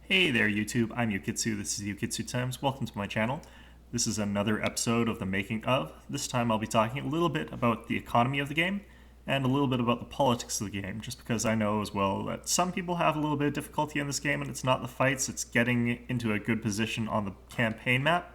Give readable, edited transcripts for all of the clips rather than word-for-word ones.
Hey there YouTube, I'm Yukitsu, this is Yukitsu Times, welcome to my channel. This is another episode of the making of. This time I'll be talking a little bit about the economy of the game and a little bit about the politics of the game, just because I know as well that some people have a little bit of difficulty in this game and it's not the fights, it's getting into a good position on the campaign map.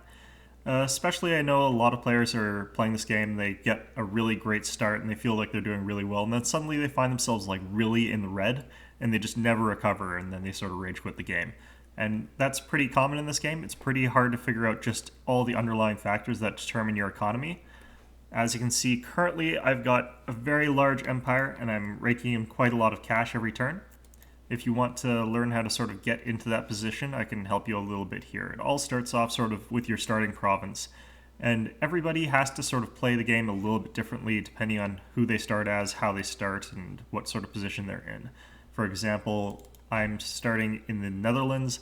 Especially, I know a lot of players are playing this game, they get a really great start and they feel like they're doing really well, and then suddenly they find themselves like really in the red and they just never recover, and then they sort of rage quit the game. And that's pretty common in this game. It's pretty hard to figure out just all the underlying factors that determine your economy. As you can see, currently I've got a very large empire and I'm raking in quite a lot of cash every turn. If you want to learn how to sort of get into that position, I can help you a little bit here. It all starts off sort of with your starting province, and everybody has to sort of play the game a little bit differently depending on who they start as, how they start, and what sort of position they're in. For example, I'm starting in the Netherlands,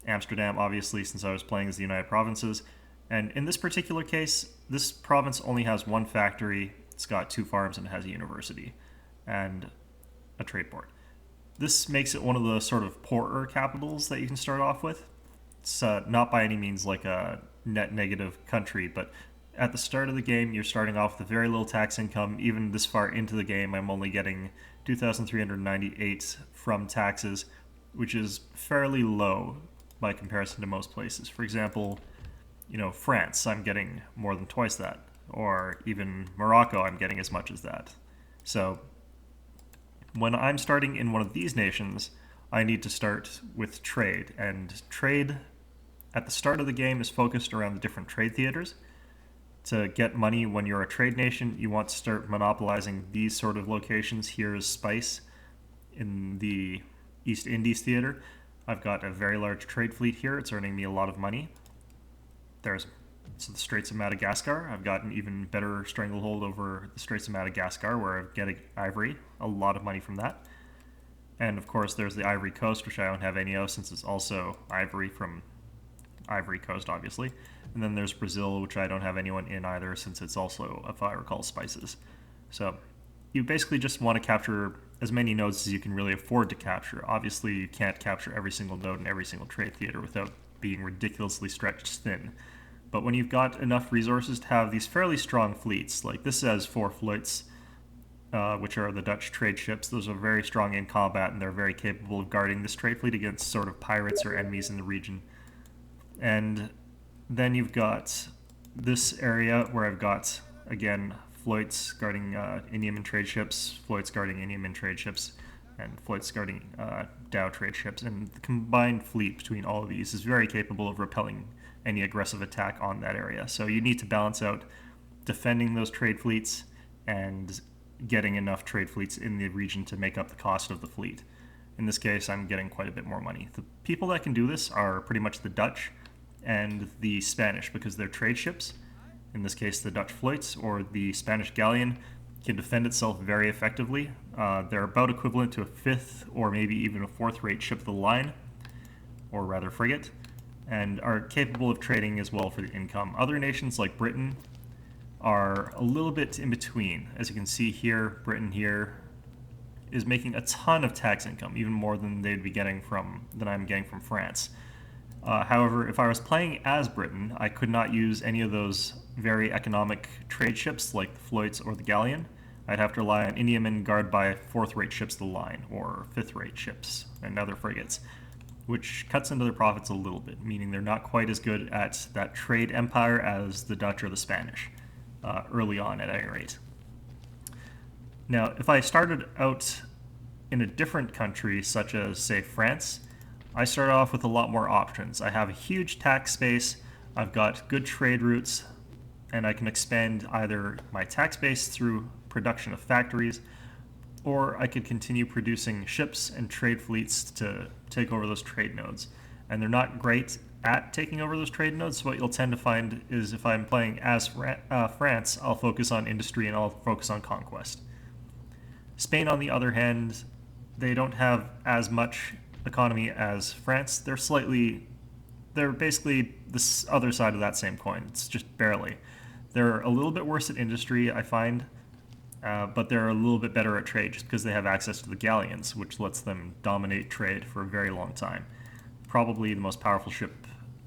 Amsterdam obviously, since I was playing as the United Provinces, and in this particular case, this province only has one factory, it's got 2 farms, and it has a university and a trade port. This makes it one of the sort of poorer capitals that you can start off with. It's not by any means like a net negative country, but at the start of the game, you're starting off with a very little tax income. Even this far into the game, I'm only getting 2,398 from taxes, which is fairly low by comparison to most places. For example, France, I'm getting more than twice that. Or even Morocco, I'm getting as much as that. So when I'm starting in one of these nations, I need to start with trade. And trade at the start of the game is focused around the different trade theaters. To get money when you're a trade nation, you want to start monopolizing these sort of locations. Here is spice in the East Indies theater. I've got a very large trade fleet here. It's earning me a lot of money. There's the Straits of Madagascar. I've got an even better stranglehold over the Straits of Madagascar, where I'm getting ivory, a lot of money from that. And of course, there's the Ivory Coast, which I don't have any of since it's also ivory from Ivory Coast, obviously. And then there's Brazil, which I don't have anyone in either since it's also, if I recall, spices. So you basically just want to capture as many nodes as you can really afford to capture. Obviously, you can't capture every single node in every single trade theater without being ridiculously stretched thin. But when you've got enough resources to have these fairly strong fleets, like this has 4 fleets, which are the Dutch trade ships. Those are very strong in combat, and they're very capable of guarding this trade fleet against sort of pirates or enemies in the region. And then you've got this area where I've got, again, Floyts guarding Indiaman trade ships, Floyts guarding Indiaman trade ships, and Floyts guarding Dow trade ships. And the combined fleet between all of these is very capable of repelling any aggressive attack on that area. So you need to balance out defending those trade fleets and getting enough trade fleets in the region to make up the cost of the fleet. In this case, I'm getting quite a bit more money. The people that can do this are pretty much the Dutch and the Spanish, because they're trade ships. In this case, the Dutch Floyts or the Spanish galleon can defend itself very effectively. They're about equivalent to a 5th or maybe even a 4th rate ship of the line, or rather frigate, and are capable of trading as well for the income. Other nations like Britain are a little bit in between. As you can see here, Britain here is making a ton of tax income, even more than I'm getting from France. However, if I was playing as Britain, I could not use any of those very economic trade ships like the Floyts or the galleon. I'd have to rely on Indiamen guarded by 4th rate ships of the line, or 5th rate ships and other frigates, which cuts into their profits a little bit, meaning they're not quite as good at that trade empire as the Dutch or the Spanish, early on at any rate. Now, if I started out in a different country, such as, say, France, I start off with a lot more options. I have a huge tax base, I've got good trade routes, and I can expand either my tax base through production of factories, or I could continue producing ships and trade fleets to take over those trade nodes. And they're not great at taking over those trade nodes, so what you'll tend to find is if I'm playing as France, I'll focus on industry and I'll focus on conquest. Spain, on the other hand, they don't have as much economy as France. They're basically this other side of that same coin. It's just barely. They're a little bit worse at industry, I find, but they're a little bit better at trade just because they have access to the galleons, which lets them dominate trade for a very long time. probably the most powerful ship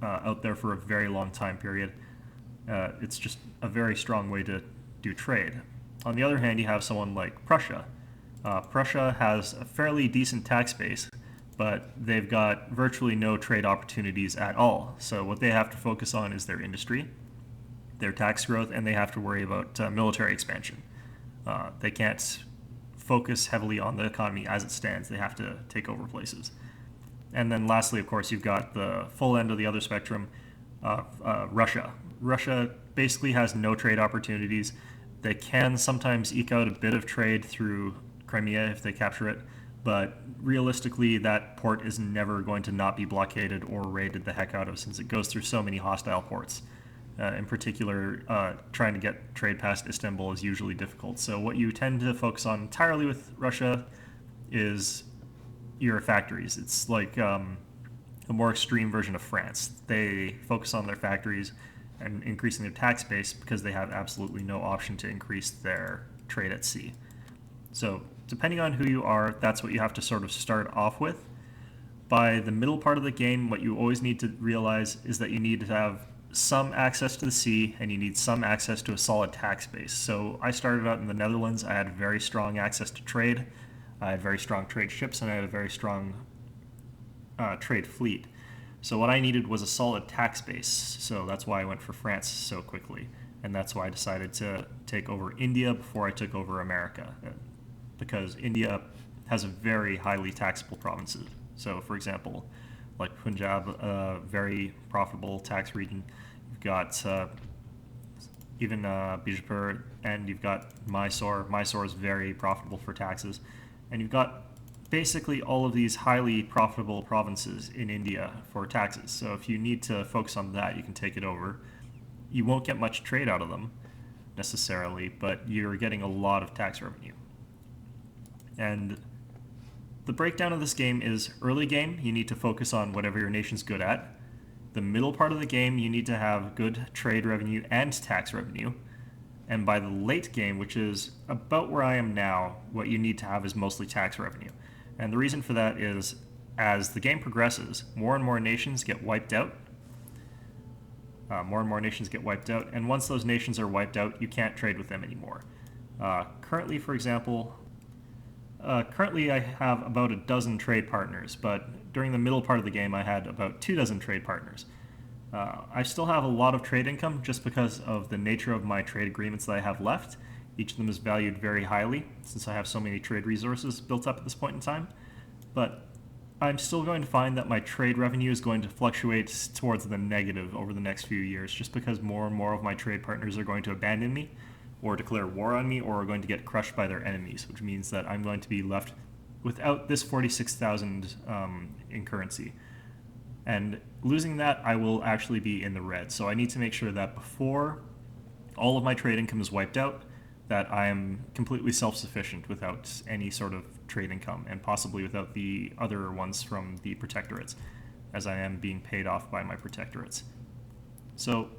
out there for a very long time period. It's just a very strong way to do trade. On the other hand, you have someone like Prussia. Prussia has a fairly decent tax base, but they've got virtually no trade opportunities at all. So what they have to focus on is their industry, their tax growth, and they have to worry about military expansion. They can't focus heavily on the economy as it stands. They have to take over places. And then lastly, of course, you've got the full end of the other spectrum, Russia. Russia basically has no trade opportunities. They can sometimes eke out a bit of trade through Crimea if they capture it, but realistically, that port is never going to not be blockaded or raided the heck out of, since it goes through so many hostile ports. In particular, trying to get trade past Istanbul is usually difficult. So what you tend to focus on entirely with Russia is your factories. It's like a more extreme version of France. They focus on their factories and increasing their tax base because they have absolutely no option to increase their trade at sea. So depending on who you are, that's what you have to sort of start off with. By the middle part of the game, what you always need to realize is that you need to have some access to the sea and you need some access to a solid tax base. So I started out in the Netherlands. I had very strong access to trade. I had very strong trade ships and I had a very strong trade fleet. So what I needed was a solid tax base. So that's why I went for France so quickly. And that's why I decided to take over India before I took over America. Because India has a very highly taxable provinces. So for example, like Punjab, a very profitable tax region. You've got even Bijapur, and you've got Mysore. Mysore is very profitable for taxes. And you've got basically all of these highly profitable provinces in India for taxes. So if you need to focus on that, you can take it over. You won't get much trade out of them necessarily, but you're getting a lot of tax revenue. And the breakdown of this game is early game, you need to focus on whatever your nation's good at. The middle part of the game, you need to have good trade revenue and tax revenue. And by the late game, which is about where I am now, what you need to have is mostly tax revenue. And the reason for that is, as the game progresses, more and more nations get wiped out. And once those nations are wiped out, you can't trade with them anymore. Currently, for example, I have about a dozen trade partners, but during the middle part of the game, I had about 24 trade partners. I still have a lot of trade income just because of the nature of my trade agreements that I have left. Each of them is valued very highly since I have so many trade resources built up at this point in time. But I'm still going to find that my trade revenue is going to fluctuate towards the negative over the next few years just because more and more of my trade partners are going to abandon me or declare war on me or are going to get crushed by their enemies, which means that I'm going to be left without this 46,000 in currency. And losing that, I will actually be in the red. So I need to make sure that before all of my trade income is wiped out, that I am completely self-sufficient without any sort of trade income, and possibly without the other ones from the protectorates, as I am being paid off by my protectorates. So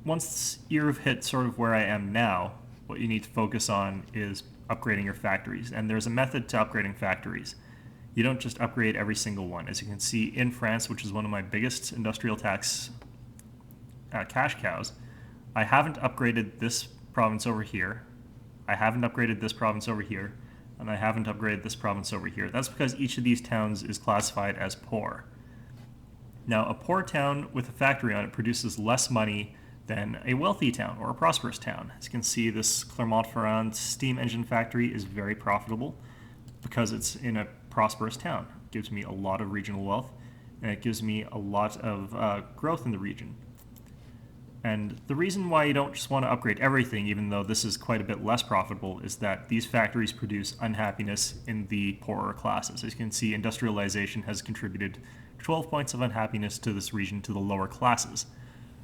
once you've hit sort of where I am now, what you need to focus on is upgrading your factories. And there's a method to upgrading factories. You don't just upgrade every single one. As you can see in France, which is one of my biggest industrial tax cash cows, I haven't upgraded this province over here, I haven't upgraded this province over here, and I haven't upgraded this province over here. That's because each of these towns is classified as poor. Now, a poor town with a factory on it produces less money than a wealthy town or a prosperous town. As you can see, this Clermont-Ferrand steam engine factory is very profitable because it's in a prosperous town. It gives me a lot of regional wealth, and it gives me a lot of growth in the region. And the reason why you don't just want to upgrade everything, even though this is quite a bit less profitable, is that these factories produce unhappiness in the poorer classes. As you can see, industrialization has contributed 12 points of unhappiness to this region to the lower classes,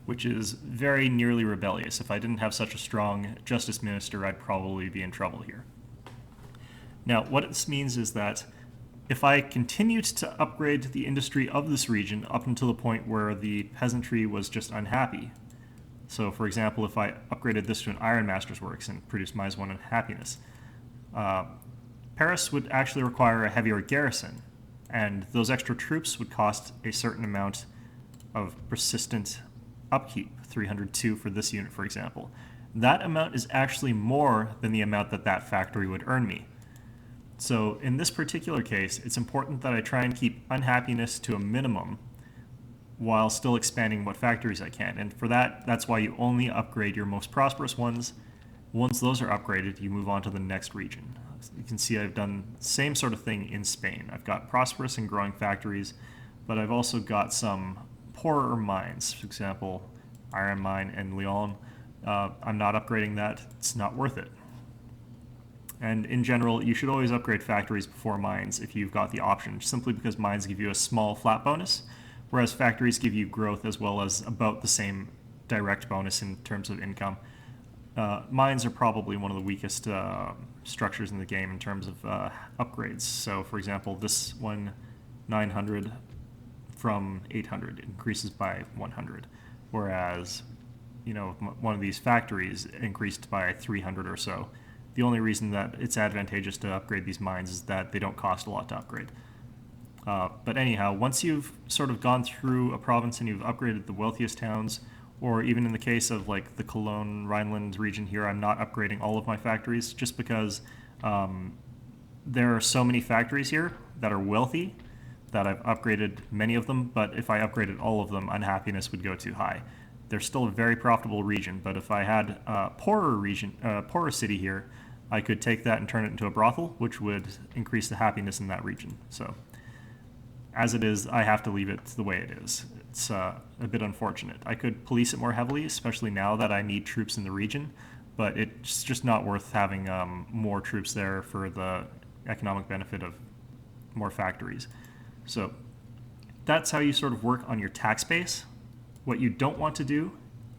which is very nearly rebellious. If I didn't have such a strong justice minister, I'd probably be in trouble here. Now, what this means is that if I continued to upgrade the industry of this region up until the point where the peasantry was just unhappy, so, for example, if I upgraded this to an ironmaster's works and produced -1 in happiness, Paris would actually require a heavier garrison, and those extra troops would cost a certain amount of persistent upkeep, 302 for this unit, for example. That amount is actually more than the amount that that factory would earn me. So in this particular case, it's important that I try and keep unhappiness to a minimum while still expanding what factories I can. And for that, that's why you only upgrade your most prosperous ones. Once those are upgraded, you move on to the next region. You can see I've done the same sort of thing in Spain. I've got prosperous and growing factories, but I've also got some poorer mines. For example, iron mine in Lyon. I'm not upgrading that. It's not worth it. And in general, you should always upgrade factories before mines if you've got the option, simply because mines give you a small flat bonus, whereas factories give you growth as well as about the same direct bonus in terms of income. Mines are probably one of the weakest structures in the game in terms of upgrades. So for example, this one, 900 from 800, increases by 100, whereas one of these factories increased by 300 or so. The only reason that it's advantageous to upgrade these mines is that they don't cost a lot to upgrade. But anyhow, once you've sort of gone through a province and you've upgraded the wealthiest towns, or even in the case of like the Cologne, Rhineland region here, I'm not upgrading all of my factories just because there are so many factories here that are wealthy that I've upgraded many of them, but if I upgraded all of them, unhappiness would go too high. They're still a very profitable region, but if I had a poorer city here, I could take that and turn it into a brothel, which would increase the happiness in that region. So as it is, I have to leave it the way it is. It's a bit unfortunate. I could police it more heavily, especially now that I need troops in the region, but it's just not worth having more troops there for the economic benefit of more factories. So that's how you sort of work on your tax base. What you don't want to do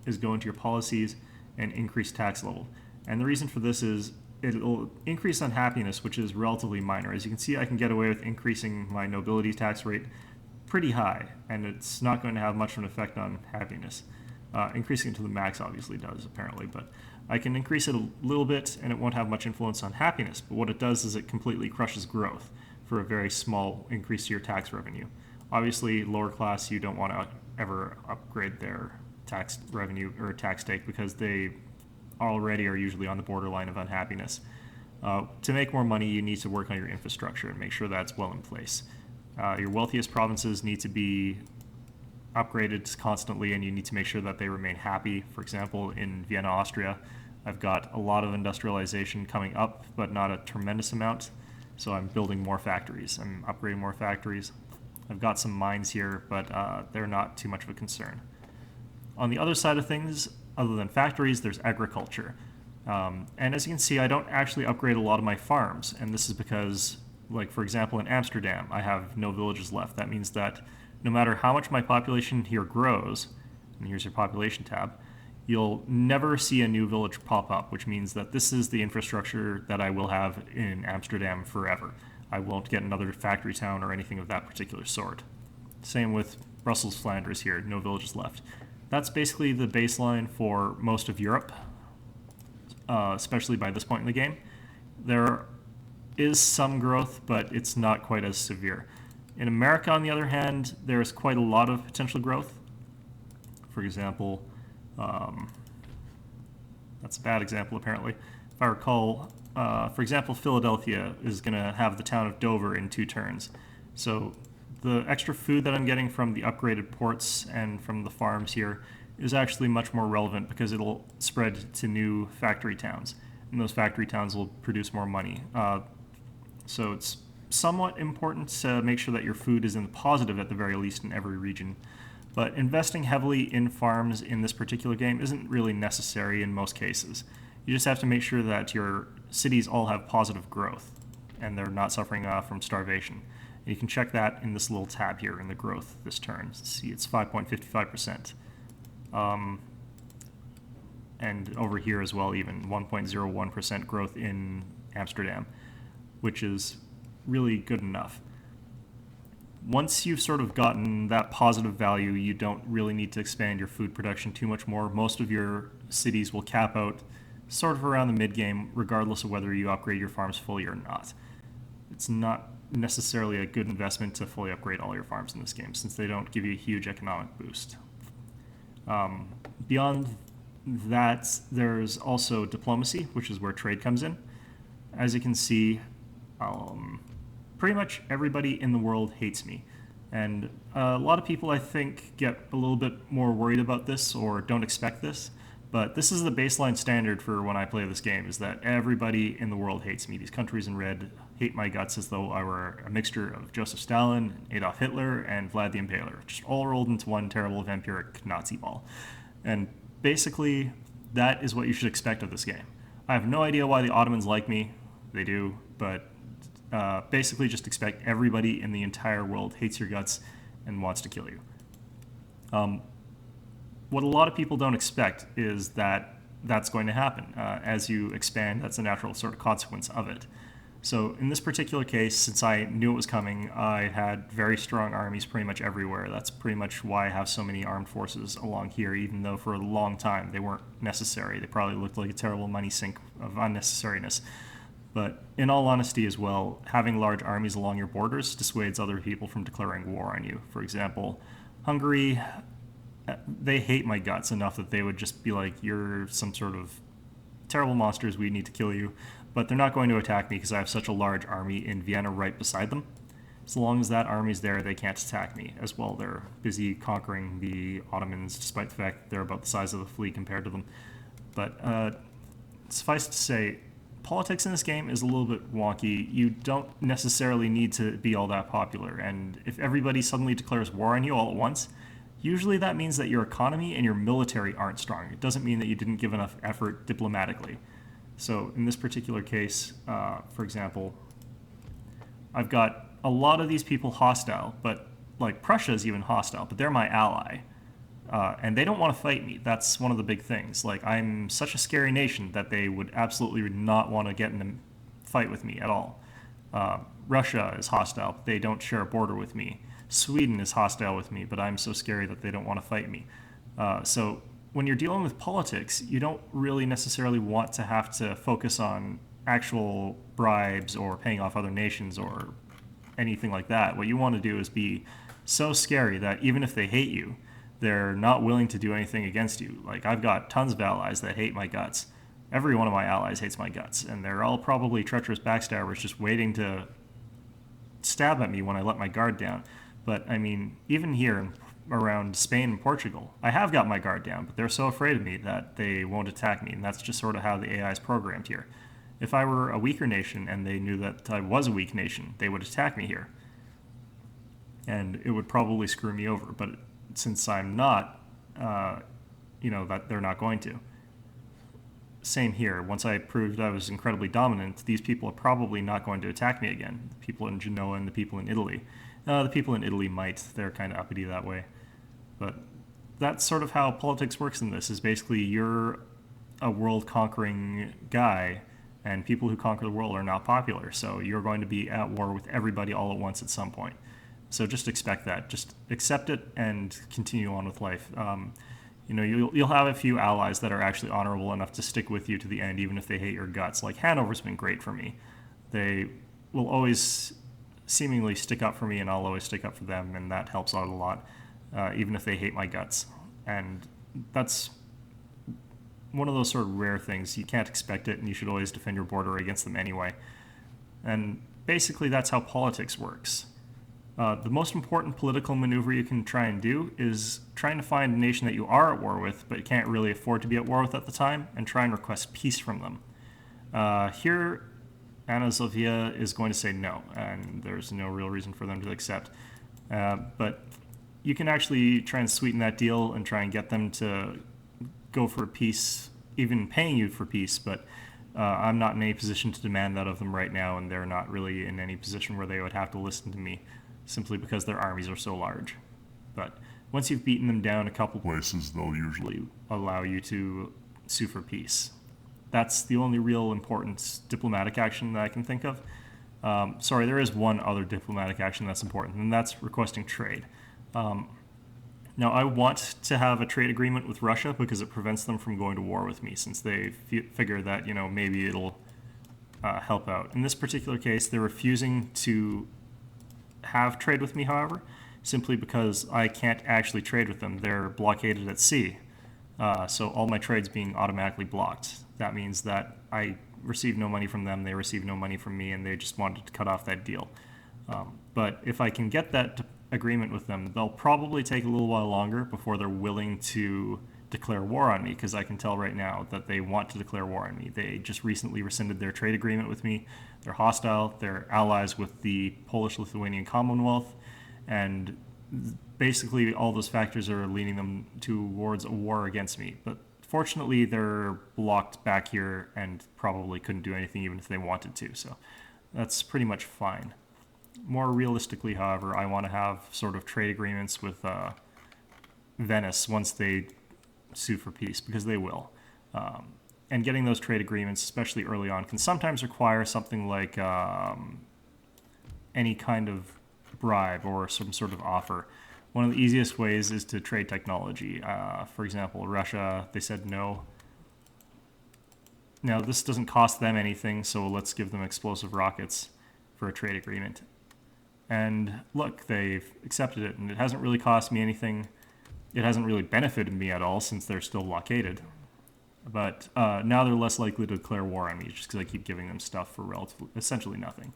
is go into your policies and increase tax level. And the reason for this is it'll increase unhappiness, which is relatively minor. As you can see, I can get away with increasing my nobility tax rate pretty high, and it's not going to have much of an effect on happiness. Increasing it to the max obviously does, apparently, but I can increase it a little bit and it won't have much influence on happiness. But what it does is it completely crushes growth for a very small increase to your tax revenue. Obviously, lower class, you don't want to ever upgrade their tax revenue or tax take because they already are usually on the borderline of unhappiness. To make more money, you need to work on your infrastructure and make sure that's well in place. Your wealthiest provinces need to be upgraded constantly, and you need to make sure that they remain happy. For example, in Vienna, Austria, I've got a lot of industrialization coming up, but not a tremendous amount. So I'm building more factories. I'm upgrading more factories. I've got some mines here, but they're not too much of a concern. On the other side of things, other than factories, there's agriculture. And as you can see, I don't actually upgrade a lot of my farms. And this is because, like, for example, in Amsterdam, I have no villages left. That means that no matter how much my population here grows, and here's your population tab, you'll never see a new village pop up, which means that this is the infrastructure that I will have in Amsterdam forever. I won't get another factory town or anything of that particular sort. Same with Brussels, Flanders here, no villages left. That's basically the baseline for most of Europe, especially by this point in the game. There is some growth, but it's not quite as severe. In America, on the other hand, there's quite a lot of potential growth. For example, that's a bad example apparently. If I recall, for example, Philadelphia is going to have the town of Dover in 2 turns. So the extra food that I'm getting from the upgraded ports and from the farms here is actually much more relevant because it'll spread to new factory towns, and those factory towns will produce more money. So it's somewhat important to make sure that your food is in the positive at the very least in every region. But investing heavily in farms in this particular game isn't really necessary in most cases. You just have to make sure that your cities all have positive growth and they're not suffering from starvation. And you can check that in this little tab here in the growth this turn. See, it's 5.55%. And over here as well, even 1.01% growth in Amsterdam, which is really good enough. Once you've sort of gotten that positive value, you don't really need to expand your food production too much more. Most of your cities will cap out sort of around the mid-game, regardless of whether you upgrade your farms fully or not. It's not necessarily a good investment to fully upgrade all your farms in this game, since they don't give you a huge economic boost. Beyond that, there's also diplomacy, which is where trade comes in. As you can see, pretty much everybody in the world hates me. And a lot of people, I think, get a little bit more worried about this or don't expect this. But this is the baseline standard for when I play this game, is that everybody in the world hates me. These countries in red hate my guts as though I were a mixture of Joseph Stalin, Adolf Hitler, and Vlad the Impaler, just all rolled into one terrible vampiric Nazi ball. And basically, that is what you should expect of this game. I have no idea why the Ottomans like me. They do, but basically just expect everybody in the entire world hates your guts and wants to kill you. What a lot of people don't expect is that that's going to happen. As you expand, that's a natural sort of consequence of it. So in this particular case, since I knew it was coming, I had very strong armies pretty much everywhere. That's pretty much why I have so many armed forces along here, even though for a long time they weren't necessary. They probably looked like a terrible money sink of unnecessariness. But in all honesty as well, having large armies along your borders dissuades other people from declaring war on you. For example, Hungary, they hate my guts enough that they would just be like, you're some sort of terrible monsters, we need to kill you. But they're not going to attack me because I have such a large army in Vienna right beside them. As long as that army's there, they can't attack me. As well, they're busy conquering the Ottomans, despite the fact that they're about the size of a fleet compared to them. But suffice to say, politics in this game is a little bit wonky. You don't necessarily need to be all that popular. And if everybody suddenly declares war on you all at once, usually that means that your economy and your military aren't strong. It doesn't mean that you didn't give enough effort diplomatically. So in this particular case, for example, I've got a lot of these people hostile, but like Prussia's even hostile, but they're my ally. And they don't want to fight me. That's one of the big things. Like, I'm such a scary nation that they would absolutely not want to get in a fight with me at all. Russia is hostile. They don't share a border with me. Sweden is hostile with me, but I'm so scary that they don't want to fight me. So when you're dealing with politics, you don't really necessarily want to have to focus on actual bribes or paying off other nations or anything like that. What you want to do is be so scary that even if they hate you, they're not willing to do anything against you. Like, I've got tons of allies that hate my guts. Every one of my allies hates my guts, and they're all probably treacherous backstabbers just waiting to stab at me when I let my guard down. But, I mean, even here around Spain and Portugal, I have got my guard down, but they're so afraid of me that they won't attack me, and that's just sort of how the AI is programmed here. If I were a weaker nation and they knew that I was a weak nation, they would attack me here. And it would probably screw me over, but since I'm not, that they're not going to. Same here. Once I proved I was incredibly dominant, these people are probably not going to attack me again. The people in Genoa and the people in Italy. The people in Italy might. They're kind of uppity that way. But that's sort of how politics works in this, is basically you're a world-conquering guy, and people who conquer the world are not popular. So you're going to be at war with everybody all at once at some point. So just expect that. Just accept it and continue on with life. You'll have a few allies that are actually honorable enough to stick with you to the end, even if they hate your guts. Like, Hanover's been great for me. They will always seemingly stick up for me, and I'll always stick up for them, and that helps out a lot, even if they hate my guts. And that's one of those sort of rare things. You can't expect it, and you should always defend your border against them anyway. And basically, that's how politics works. The most important political maneuver you can try and do is trying to find a nation that you are at war with, but can't really afford to be at war with at the time, and try and request peace from them. Here, Anna Sofia is going to say no, and there's no real reason for them to accept. But you can actually try and sweeten that deal and try and get them to go for peace, even paying you for peace, but I'm not in any position to demand that of them right now, and they're not really in any position where they would have to listen to me, simply because their armies are so large. But once you've beaten them down a couple places, they'll usually allow you to sue for peace. That's the only real important diplomatic action that I can think of. There is one other diplomatic action that's important, and that's requesting trade. Now, I want to have a trade agreement with Russia because it prevents them from going to war with me, since they figure that, maybe it'll help out. In this particular case, they're refusing to have trade with me, however, simply because I can't actually trade with them. They're blockaded at sea. So all my trades being automatically blocked. That means that I receive no money from them, they receive no money from me, and they just wanted to cut off that deal. But if I can get that agreement with them, they'll probably take a little while longer before they're willing to declare war on me, because I can tell right now that they want to declare war on me. They just recently rescinded their trade agreement with me. They're hostile. They're allies with the Polish-Lithuanian Commonwealth, and basically all those factors are leaning them towards a war against me. But fortunately, they're blocked back here and probably couldn't do anything even if they wanted to, so that's pretty much fine. More realistically, however, I want to have sort of trade agreements with Venice once they sue for peace, because they will. And getting those trade agreements, especially early on, can sometimes require something like any kind of bribe or some sort of offer. One of the easiest ways is to trade technology. For example, Russia, they said no. Now, this doesn't cost them anything, so let's give them explosive rockets for a trade agreement. And look, they've accepted it, and it hasn't really cost me anything. It hasn't really benefited me at all since they're still blockaded. But now they're less likely to declare war on me just because I keep giving them stuff for essentially nothing.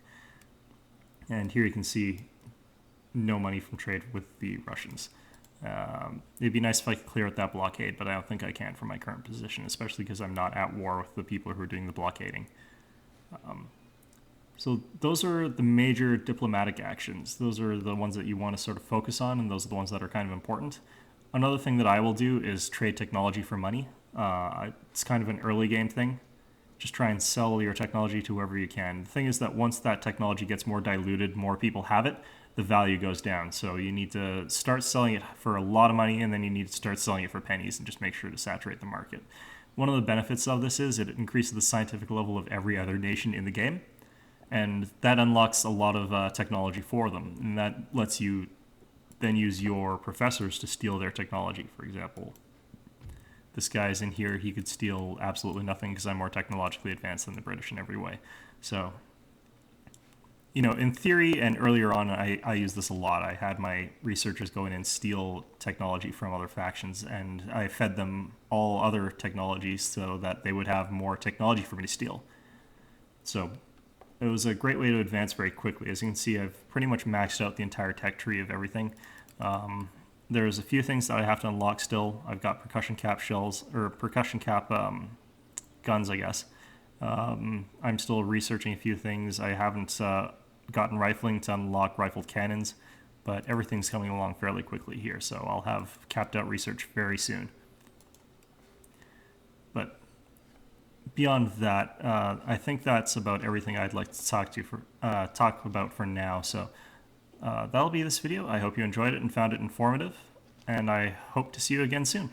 And here you can see no money from trade with the Russians. It'd be nice if I could clear out that blockade, but I don't think I can from my current position, especially because I'm not at war with the people who are doing the blockading. So those are the major diplomatic actions. Those are the ones that you want to sort of focus on, and those are the ones that are kind of important. Another thing that I will do is trade technology for money. It's kind of an early game thing. Just try and sell your technology to whoever you can. The thing is that once that technology gets more diluted, more people have it, the value goes down. So you need to start selling it for a lot of money, and then you need to start selling it for pennies and just make sure to saturate the market. One of the benefits of this is it increases the scientific level of every other nation in the game, and that unlocks a lot of technology for them. And that lets you then use your professors to steal their technology, for example. This guy's in here, he could steal absolutely nothing because I'm more technologically advanced than the British in every way. So, you know, in theory and earlier on, I used this a lot. I had my researchers go in and steal technology from other factions, and I fed them all other technologies so that they would have more technology for me to steal. So it was a great way to advance very quickly. As you can see, I've pretty much maxed out the entire tech tree of everything. There's a few things that I have to unlock still. I've got percussion cap shells, or percussion cap guns, I guess. I'm still researching a few things. I haven't gotten rifling to unlock rifled cannons, but everything's coming along fairly quickly here, so I'll have capped out research very soon. But beyond that, I think that's about everything I'd like to talk about for now. So that'll be this video. I hope you enjoyed it and found it informative, and I hope to see you again soon.